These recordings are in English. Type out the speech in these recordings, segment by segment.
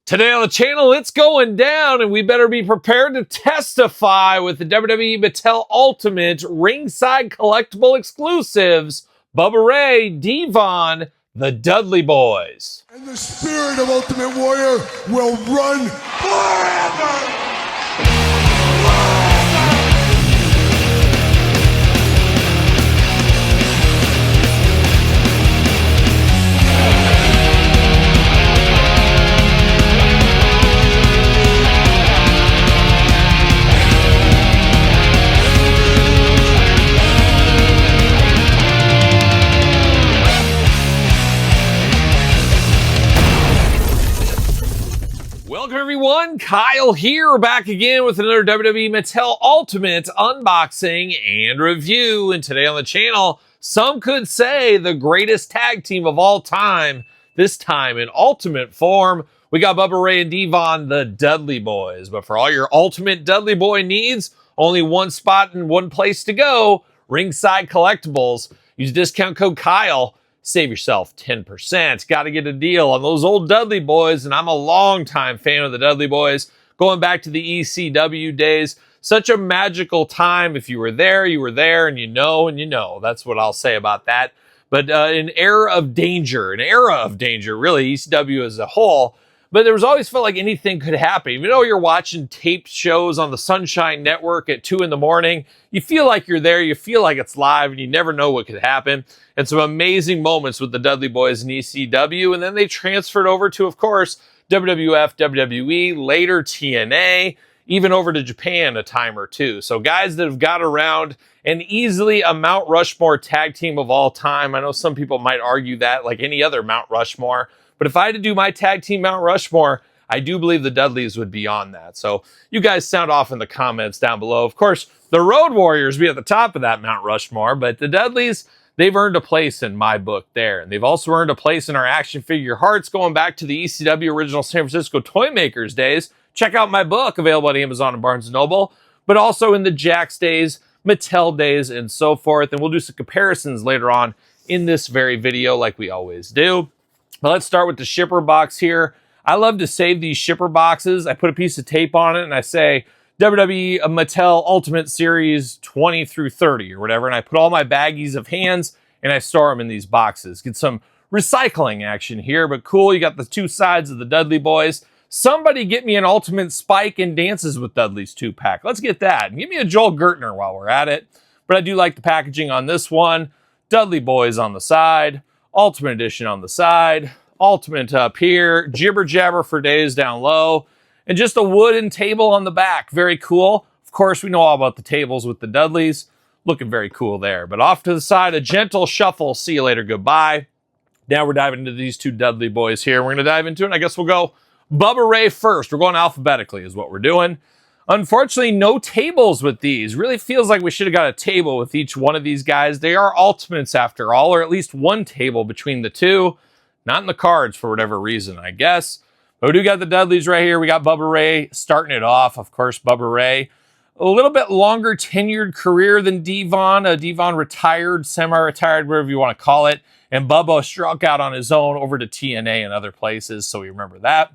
Today on the channel, it's going down, and we better be prepared to testify with the WWE Mattel Ultimate Ringside Collectible Exclusives, Bubba Ray, Devon, the Dudley Boys. And the spirit of Ultimate Warrior will run forever! Welcome everyone, Kyle here, back again with another WWE Mattel Ultimate unboxing and review. And today on the channel, some could say the greatest tag team of all time, this time in Ultimate form. We got Bubba Ray and Devon, the Dudley Boys. But for all your Ultimate Dudley Boy needs, only one spot and one place to go, Ringside Collectibles. Use discount code Kyle. Save yourself 10%. Got to get a deal on those old Dudley Boys, and I'm a longtime fan of the Dudley Boys, going back to the ECW days. Such a magical time. If you were there, and you know. That's what I'll say about that. But an era of danger, really, ECW as a whole. But there was always felt like anything could happen. Even though you're watching taped shows on the Sunshine Network at 2 in the morning, you feel like you're there, you feel like it's live, and you never know what could happen. And some amazing moments with the Dudley Boys in ECW, and then they transferred over to, of course, WWF, WWE, later TNA, even over to Japan a time or two. So guys that have got around, and easily a Mount Rushmore tag team of all time. I know some people might argue that, like any other Mount Rushmore. But if I had to do my tag team Mount Rushmore, I do believe the Dudleys would be on that. So you guys sound off in the comments down below. Of course, the Road Warriors be at the top of that Mount Rushmore, but the Dudleys, they've earned a place in my book there. And they've also earned a place in our action figure hearts going back to the ECW original San Francisco Toy Makers days. Check out my book, available on Amazon and Barnes & Noble, but also in the Jakks days, Mattel days, and so forth. And we'll do some comparisons later on in this very video like we always do. But let's start with the shipper box here. I love to save these shipper boxes. I put a piece of tape on it and I say WWE Mattel Ultimate Series 20 through 30 or whatever. And I put all my baggies of hands and I store them in these boxes. Get some recycling action here, but cool. You got the two sides of the Dudley Boys. Somebody get me an Ultimate Spike and Dances with Dudley's 2-pack. Let's get that. And give me a Joel Gertner while we're at it. But I do like the packaging on this one. Dudley Boys on the side. Ultimate Edition on the side, Ultimate up here, Jibber Jabber for days down low, and just a wooden table on the back. Very cool. Of course, we know all about the tables with the Dudleys. Looking very cool there. But off to the side, a gentle shuffle. See you later. Goodbye. Now we're diving into these two Dudley Boys here. We're going to dive into it. I guess we'll go Bubba Ray first. We're going alphabetically is what we're doing. Unfortunately, no tables with these. Really feels like we should have got a table with each one of these guys. They are Ultimates after all, or at least one table between the two. Not in the cards for whatever reason, I guess. But we do got the Dudleys right here. We got Bubba Ray starting it off. Of course, Bubba Ray. A little bit longer tenured career than Devon. Devon retired, semi-retired, whatever you want to call it. And Bubba struck out on his own over to TNA and other places, so we remember that.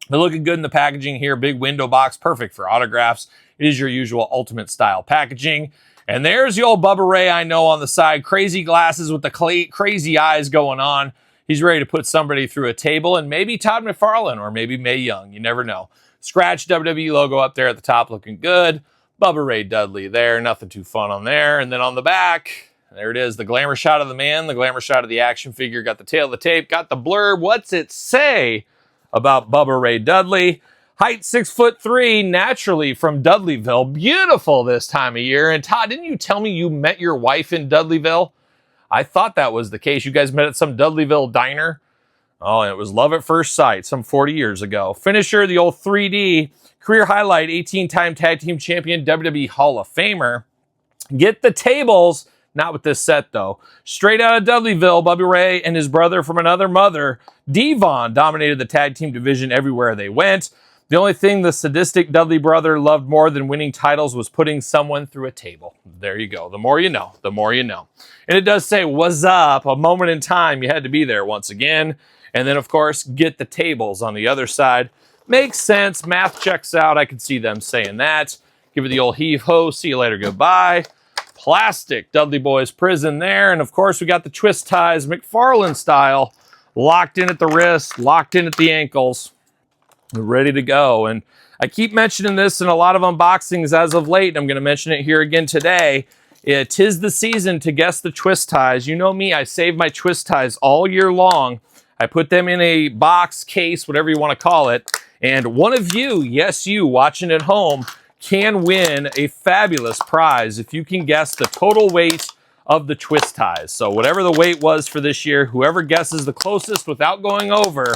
They're looking good in the packaging here. Big window box, perfect for autographs. It is your usual Ultimate style packaging. And there's the old Bubba Ray I know on the side. Crazy glasses with the crazy eyes going on. He's ready to put somebody through a table, and maybe Todd McFarlane or maybe Mae Young. You never know. Scratch WWE logo up there at the top looking good. Bubba Ray Dudley there. Nothing too fun on there. And then on the back, there it is. The glamour shot of the man, the glamour shot of the action figure. Got the tail of the tape, got the blurb. What's it say about Bubba Ray Dudley? Height 6'3", naturally from Dudleyville. Beautiful this time of year. And Todd, didn't you tell me you met your wife in Dudleyville? I thought that was the case. You guys met at some Dudleyville diner? Oh, and it was love at first sight some 40 years ago. Finisher, the old 3D. Career highlight, 18-time tag team champion, WWE Hall of Famer. Get the tables. Not with this set, though. Straight out of Dudleyville, Bubba Ray and his brother from another mother, Devon, dominated the tag team division everywhere they went. The only thing the sadistic Dudley brother loved more than winning titles was putting someone through a table. There you go. The more you know, the more you know. And it does say, "What's up?" A moment in time. You had to be there once again. And then, of course, get the tables on the other side. Makes sense. Math checks out. I can see them saying that. Give it the old heave-ho. See you later. Goodbye. Plastic. Dudley Boys Prison there. And, of course, we got the twist ties, McFarlane style, locked in at the wrist, locked in at the ankles, ready to go. And I keep mentioning this in a lot of unboxings as of late. I'm going to mention it here again today. It is the season to guess the twist ties. You know me, I save my twist ties all year long. I put them in a box, case, whatever you want to call it. And one of you, yes, you watching at home, can win a fabulous prize if you can guess the total weight of the twist ties. So whatever the weight was for this year, whoever guesses the closest without going over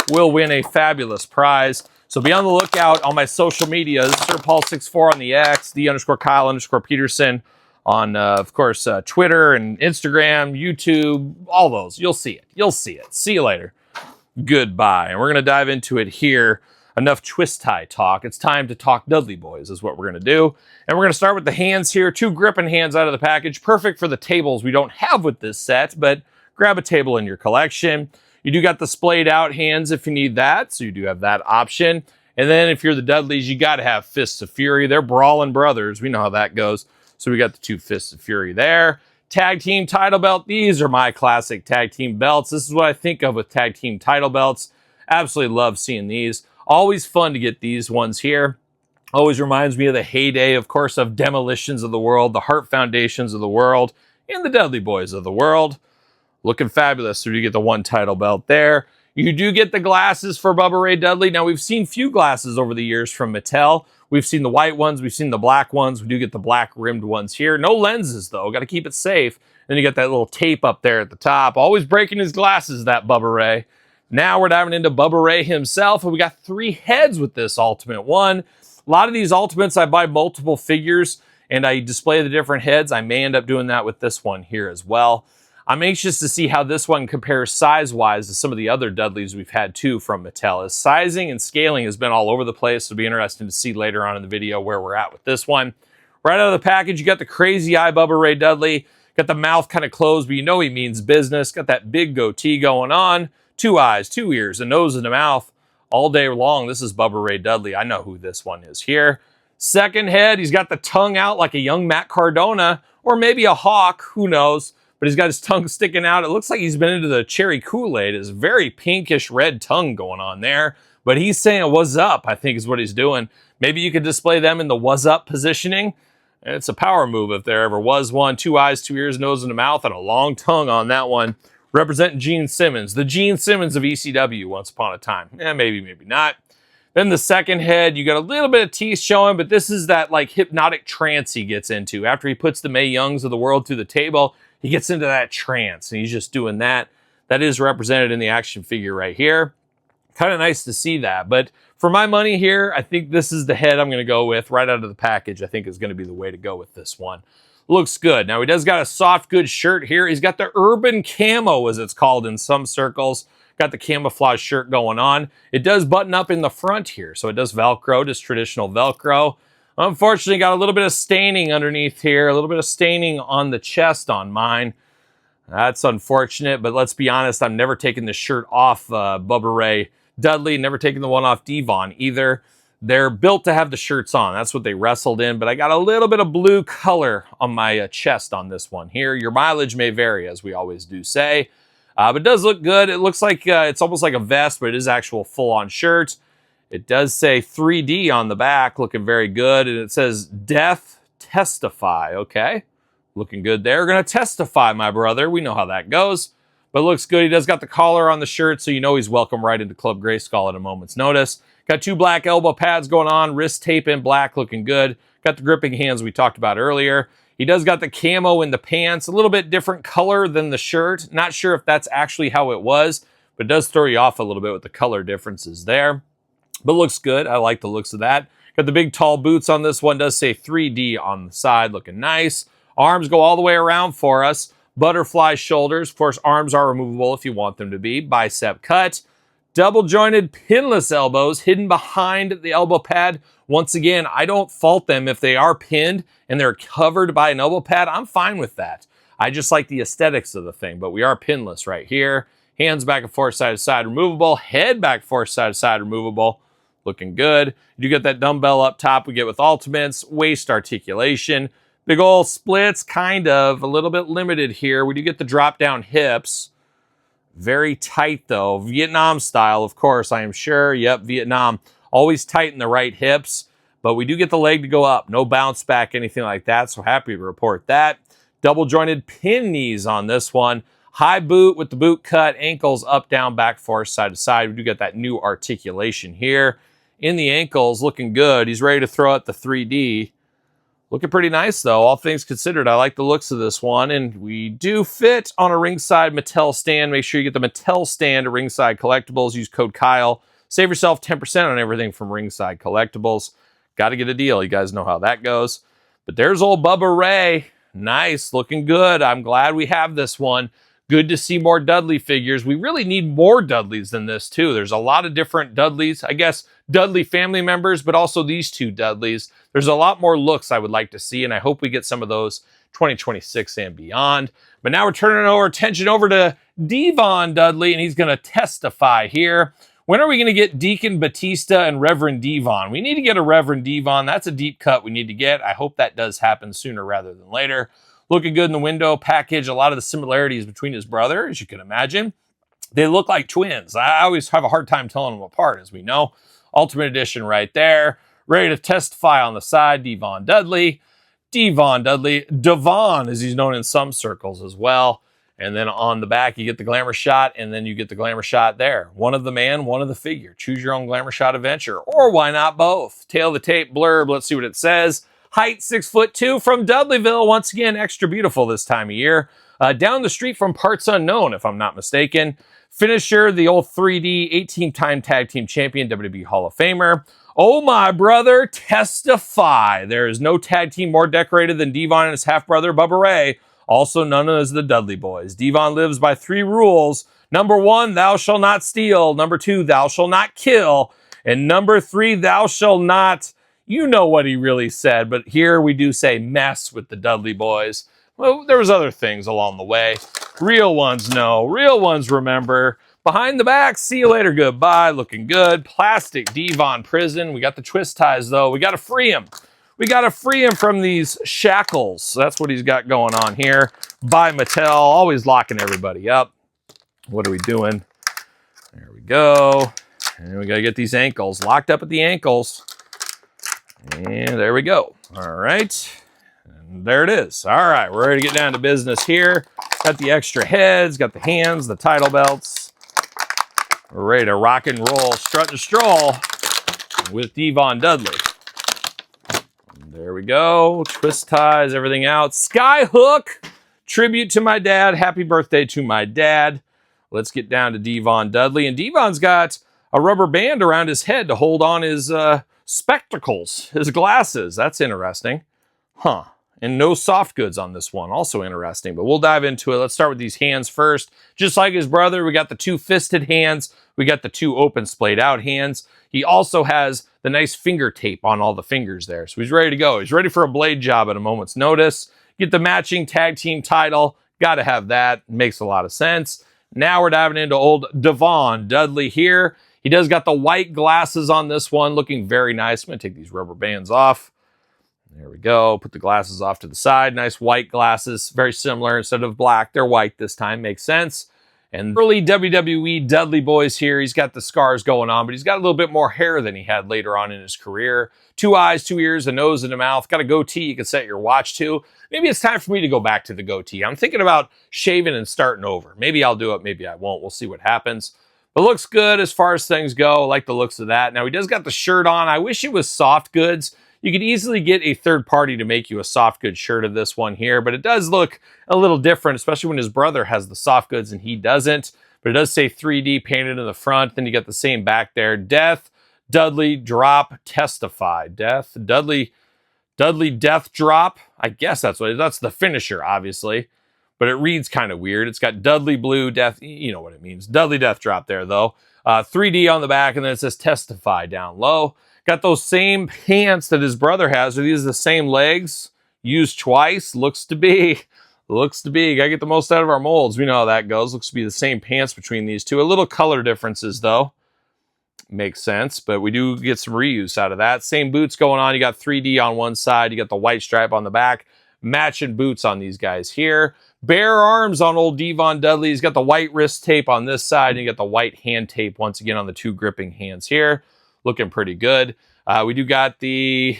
will win a fabulous prize. So be on the lookout on my social medias, SirPaul64 on the X, _Kyle_Peterson on, of course, Twitter and Instagram, YouTube, all those. You'll see it. You'll see it. See you later. Goodbye. And we're going to dive into it here. Enough twist tie talk. It's time to talk Dudley Boys is what we're going to do. And we're going to start with the hands here. 2 gripping hands out of the package. Perfect for the tables we don't have with this set, but grab a table in your collection. You do got the splayed out hands if you need that, so you do have that option. And then if you're the Dudleys, you got to have Fists of Fury. They're brawling brothers. We know how that goes. So we got the 2 Fists of Fury there. Tag team title belt. These are my classic tag team belts. This is what I think of with tag team title belts. Absolutely love seeing these. Always fun to get these ones here. Always reminds me of the heyday, of course, of Demolitions of the world, the Hart Foundations of the world, and the Dudley Boys of the world. Looking fabulous. So you get the 1 title belt there. You do get the glasses for Bubba Ray Dudley. Now, we've seen few glasses over the years from Mattel. We've seen the white ones. We've seen the black ones. We do get the black rimmed ones here. No lenses, though. Got to keep it safe. Then you got that little tape up there at the top. Always breaking his glasses, that Bubba Ray. Now we're diving into Bubba Ray himself, and we got 3 heads with this Ultimate one. A lot of these Ultimates, I buy multiple figures, and I display the different heads. I may end up doing that with this one here as well. I'm anxious to see how this one compares size-wise to some of the other Dudleys we've had, too, from Mattel. As sizing and scaling has been all over the place, so it'll be interesting to see later on in the video where we're at with this one. Right out of the package, you got the crazy eye Bubba Ray Dudley. Got the mouth kind of closed, but you know he means business. Got that big goatee going on. 2 eyes, 2 ears, a nose and a mouth all day long. This is Bubba Ray Dudley. I know who this one is here. Second head, he's got the tongue out like a young Matt Cardona, or maybe a hawk, who knows. But he's got his tongue sticking out. It looks like he's been into the cherry Kool-Aid. It's very pinkish red tongue going on there. But he's saying, what's up, I think is what he's doing. Maybe you could display them in the what's up positioning. It's a power move if there ever was one. 2 eyes, 2 ears, nose, and a mouth, and a long tongue on that one. Representing Gene Simmons. The Gene Simmons of ECW once upon a time. Maybe, maybe not. Then the second head, you got a little bit of teeth showing, but this is that like hypnotic trance he gets into. After he puts the Mae Youngs of the world through the table, he gets into that trance, and he's just doing that. That is represented in the action figure right here. Kind of nice to see that. But for my money here, I think this is the head I'm going to go with right out of the package. I think is going to be the way to go with this one. Looks good. Now, he does got a soft goods shirt here. He's got the urban camo, as it's called in some circles. Got the camouflage shirt going on. It does button up in the front here, so it does Velcro, just traditional Velcro. Unfortunately, got a little bit of staining underneath here, a little bit of staining on the chest on mine. That's unfortunate, but let's be honest, I'm never taking this shirt off Bubba Ray Dudley, never taking the one off Devon either. They're built to have the shirts on. That's what they wrestled in, but I got a little bit of blue color on my chest on this one here. Your mileage may vary, as we always do say, but it does look good. It looks like it's almost like a vest, but it is actual full-on shirt. It does say 3D on the back, looking very good. And it says, Death, Testify. Okay, looking good there. We're going to testify, my brother. We know how that goes. But it looks good. He does got the collar on the shirt, so you know he's welcome right into Club Grayskull at a moment's notice. Got 2 black elbow pads going on. Wrist tape in black, looking good. Got the gripping hands we talked about earlier. He does got the camo in the pants. A little bit different color than the shirt. Not sure if that's actually how it was, but it does throw you off a little bit with the color differences there. But looks good. I like the looks of that. Got the big tall boots on this one. Does say 3D on the side. Looking nice. Arms go all the way around for us. Butterfly shoulders. Of course, arms are removable if you want them to be. Bicep cut. Double jointed pinless elbows hidden behind the elbow pad. Once again, I don't fault them if they are pinned and they're covered by an elbow pad. I'm fine with that. I just like the aesthetics of the thing, but we are pinless right here. Hands back and forth, side to side, removable. Head back, forth, side to side, removable. Looking good. You get that dumbbell up top we get with Ultimates, waist articulation. Big ol' splits, kind of. A little bit limited here. We do get the drop down hips. Very tight though. Vietnam style, of course, I am sure. Yep, Vietnam. Always tight in the right hips. But we do get the leg to go up. No bounce back, anything like that. So happy to report that. Double jointed pin knees on this one. High boot with the boot cut. Ankles up, down, back, forth, side to side. We do get that new articulation here. In the ankles, looking good. He's ready to throw out the 3D. Looking pretty nice, though, all things considered. I like the looks of this one, and we do fit on a ringside Mattel stand. Make sure you get the Mattel stand at Ringside Collectibles. Use code Kyle. Save yourself 10% on everything from Ringside Collectibles. Got to get a deal. You guys know how that goes. But there's old Bubba Ray. Nice, looking good. I'm glad we have this one. Good to see more Dudley figures. We really need more Dudleys than this, too. There's a lot of different Dudleys. I guess Dudley family members, but also these two Dudleys. There's a lot more looks I would like to see, and I hope we get some of those 2026 and beyond. But now we're turning our attention over to Devon Dudley, and he's going to testify here. When are we going to get Deacon Batista and Reverend Devon? We need to get a Reverend Devon. That's a deep cut we need to get. I hope that does happen sooner rather than later. Looking good in the window package. A lot of the similarities between his brother, as you can imagine. They look like twins. I always have a hard time telling them apart, as we know. Ultimate Edition right there. Ready to testify on the side, Devon Dudley. Devon Dudley. Devon, as he's known in some circles as well. And then on the back, you get the glamour shot, and then you get the glamour shot there. One of the man, one of the figure. Choose your own glamour shot adventure. Or why not both? Tail of the tape blurb. Let's see what it says. Height 6'2" from Dudleyville. Once again, extra beautiful this time of year. Down the street from Parts Unknown, if I'm not mistaken. Finisher, the old 3D 18-time tag team champion, WWE Hall of Famer. Oh my brother, Testify. There is no tag team more decorated than Devon and his half-brother, Bubba Ray, also known as the Dudley Boys. Devon lives by 3 rules. Number 1, thou shalt not steal. Number 2, thou shalt not kill. And number 3, thou shalt not... You know what he really said, but here we do say mess with the Dudley Boys. Well, there was other things along the way. Real ones know. Real ones remember. Behind the back, see you later, goodbye. Looking good. Plastic Devon prison. We got the twist ties, though. We got to free him. We got to free him from these shackles. That's what he's got going on here. By Mattel. Always locking everybody up. What are we doing? There we go. And we got to get these ankles locked up at the ankles. And there we go. All right. And there it is. All right. We're ready to get down to business here. Got the extra heads, got the hands, the title belts. We're ready to rock and roll, strut and stroll with Devon Dudley. There we go. Twist ties, everything out. Skyhook. Tribute to my dad. Happy birthday to my dad. Let's get down to Devon Dudley. And Devon's got a rubber band around his head to hold on his... spectacles, his glasses. That's interesting. Huh. And no soft goods on this one. Also interesting, but we'll dive into it. Let's start with these hands first. Just like his brother, we got the 2 fisted hands. We got the 2 open splayed out hands. He also has the nice finger tape on all the fingers there. So he's ready to go. He's ready for a blade job at a moment's notice. Get the matching tag team title. Got to have that. Makes a lot of sense. Now we're diving into old Devon Dudley here. He does got the white glasses on this one, looking very nice. I'm going to take these rubber bands off. There we go. Put the glasses off to the side. Nice white glasses. Very similar. Instead of black, they're white this time. Makes sense. And early WWE Dudley Boys here. He's got the scars going on, but he's got a little bit more hair than he had later on in his career. 2 eyes, 2 ears, a nose, and a mouth. Got a goatee you can set your watch to. Maybe it's time for me to go back to the goatee. I'm thinking about shaving and starting over. Maybe I'll do it. Maybe I won't. We'll see what happens. But looks good as far as things go. I like the looks of that. Now, he does got the shirt on. I wish it was soft goods. You could easily get a third party to make you a soft goods shirt of this one here, but it does look a little different, especially when his brother has the soft goods and he doesn't. But it does say 3D painted in the front. Then you got the same back there. Death, Dudley, drop, testify. Death, Dudley, death drop. I guess that's what it is. That's the finisher, obviously. But it reads kind of weird. It's got Dudley Blue Death. You know what it means. Dudley Death Drop there, though. 3D on the back, and then it says Testify down low. Got those same pants that his brother has. Are these the same legs? Used twice? Looks to be. Looks to be. Gotta get the most out of our molds. We know how that goes. Looks to be the same pants between these two. A little color differences, though. makes sense, but we do get some reuse out of that. Same boots going on. You got 3D on one side. You got the white stripe on the back. Matching boots on these guys here. Bare arms on old Devon Dudley. He's got the white wrist tape on this side, and you got the white hand tape once again on the 2 gripping hands here. Looking pretty good. We do got the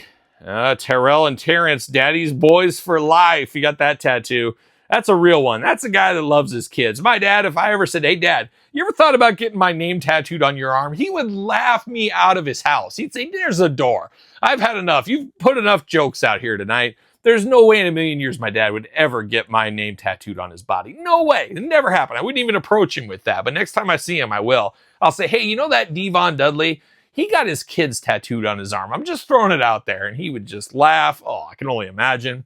Terrell and Terrence, Daddy's Boys for Life. You got that tattoo. That's a real one. That's a guy that loves his kids. My dad, if I ever said, hey, Dad, you ever thought about getting my name tattooed on your arm? He would laugh me out of his house. He'd say, there's a door. I've had enough. You've put enough jokes out here tonight. There's no way in a million years my dad would ever get my name tattooed on his body. No way. It never happened. I wouldn't even approach him with that. But next time I see him, I will. I'll say, hey, you know that Devon Dudley? He got his kids tattooed on his arm. I'm just throwing it out there. And he would just laugh. Oh, I can only imagine.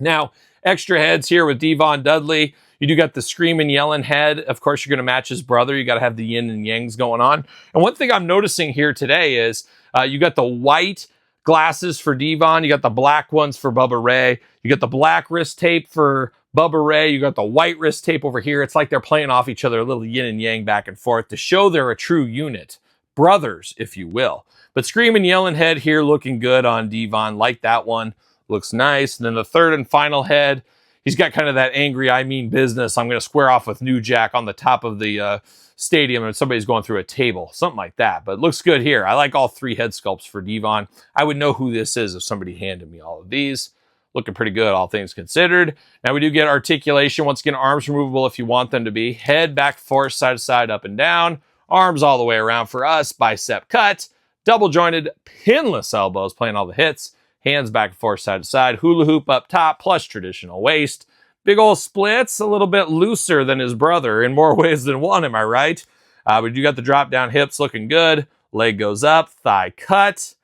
Now, extra heads here with Devon Dudley. You do got the screaming, yelling head. Of course, you're going to match his brother. You got to have the yin and yangs going on. And one thing I'm noticing here today is you got the white glasses for Devon. You got the black ones for Bubba Ray. You got the black wrist tape for Bubba Ray. You got the white wrist tape over here. It's like they're playing off each other, a little yin and yang back and forth to show they're a true unit. Brothers, if you will. But screaming, yelling head here looking good on Devon. Like that one. Looks nice. And then the third and final head, he's got kind of that angry, I mean business. I'm going to square off with New Jack on the top of the stadium and somebody's going through a table. Something like that. But it looks good here. I like all 3 head sculpts for Devon. I would know who this is if somebody handed me all of these. Looking pretty good, all things considered. Now we do get articulation. Once again, arms removable if you want them to be. Head, back, forth, side to side, up and down. Arms all the way around for us. Bicep cut. Double jointed, pinless elbows playing all the hits. Hands back and forth, side to side. Hula hoop up top, plus traditional waist. Big old splits, a little bit looser than his brother in more ways than one, am I right? But you got the drop down hips looking good. Leg goes up, thigh cut.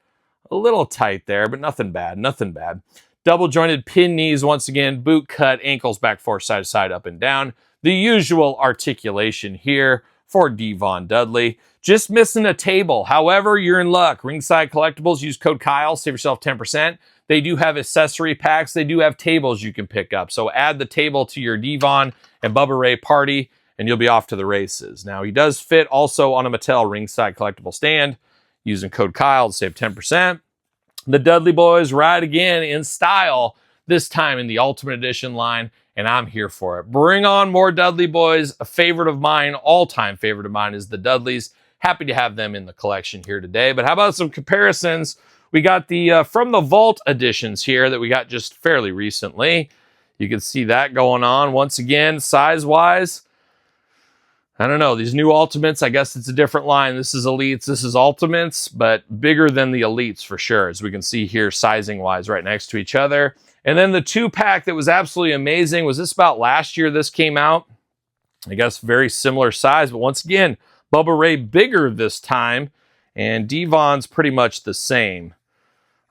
A little tight there, but nothing bad, nothing bad. Double jointed pin knees once again. Boot cut, ankles back, forth, side to side, up and down. The usual articulation here for Devon Dudley. Just missing a table. However, you're in luck. Ringside Collectibles, use code Kyle, save yourself 10%. They do have accessory packs. They do have tables you can pick up. So add the table to your Devon and Bubba Ray party, and you'll be off to the races. Now, he does fit also on a Mattel Ringside Collectible stand. Using code Kyle to save 10%. The Dudley Boys ride again in style, this time in the Ultimate Edition line, and I'm here for it. Bring on more Dudley Boys. A favorite of mine, all-time favorite of mine, is the Dudleys. Happy to have them in the collection here today. But how about some comparisons? We got the From the Vault editions here that we got just fairly recently. You can see that going on. Once again, size-wise, I don't know. These new Ultimates, I guess it's a different line. This is Elites, this is Ultimates, but bigger than the Elites for sure, as we can see here sizing-wise right next to each other. And then the 2-pack that was absolutely amazing. Was this about last year this came out? I guess very similar size, but once again, Bubba Ray bigger this time, and Devon's pretty much the same.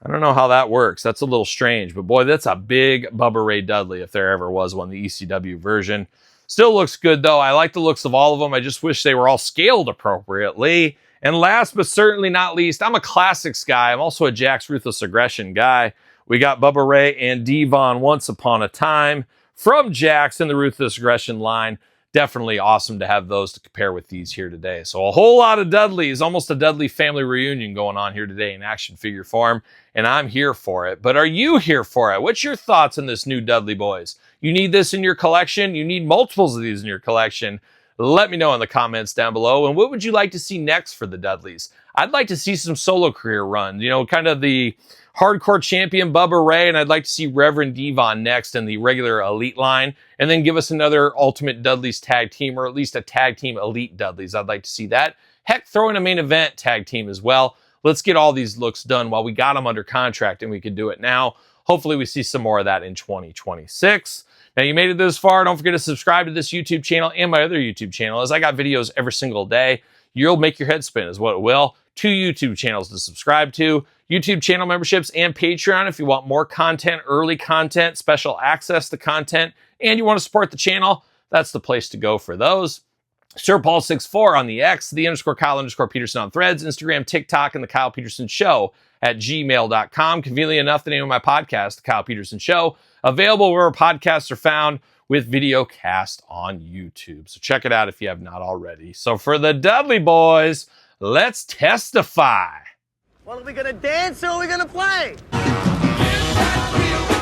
I don't know how that works. That's a little strange, but boy, that's a big Bubba Ray Dudley if there ever was one, the ECW version. Still looks good, though. I like the looks of all of them. I just wish they were all scaled appropriately. And last but certainly not least, I'm a classics guy. I'm also a Jakks Ruthless Aggression guy. We got Bubba Ray and Devon Once Upon a Time from Jakks in the Ruthless Aggression line. Definitely awesome to have those to compare with these here today. So a whole lot of Dudleys, almost a Dudley family reunion going on here today in action figure form, and I'm here for it. But are you here for it? What's your thoughts on this new Dudley Boys? You need this in your collection? You need multiples of these in your collection? Let me know in the comments down below. And what would you like to see next for the Dudleys? I'd like to see some solo career runs, you know, kind of the hardcore champion Bubba Ray, and I'd like to see Reverend Devon next in the regular Elite line, and then give us another Ultimate Dudleys tag team, or at least a tag team Elite Dudleys. I'd like to see that. Heck, throw in a main event tag team as well. Let's get all these looks done while we got them under contract, and we can do it now. Hopefully we see some more of that in 2026. Now, you made it this far. Don't forget to subscribe to this YouTube channel and my other YouTube channel, as I got videos every single day. You'll make your head spin is what it will. 2 YouTube channels to subscribe to, YouTube channel memberships, and Patreon if you want more content, early content, special access to content, and you want to support the channel. That's the place to go for those. SirPaul64 on the X, _Kyle_Peterson on Threads, Instagram, TikTok, and TheKylePetersonShow at gmail.com. Conveniently enough, the name of my podcast, The Kyle Peterson Show, available wherever podcasts are found, with video cast on YouTube. So check it out if you have not already. So for the Dudley Boys, let's testify. Well, are we gonna dance or are we gonna play? Get that real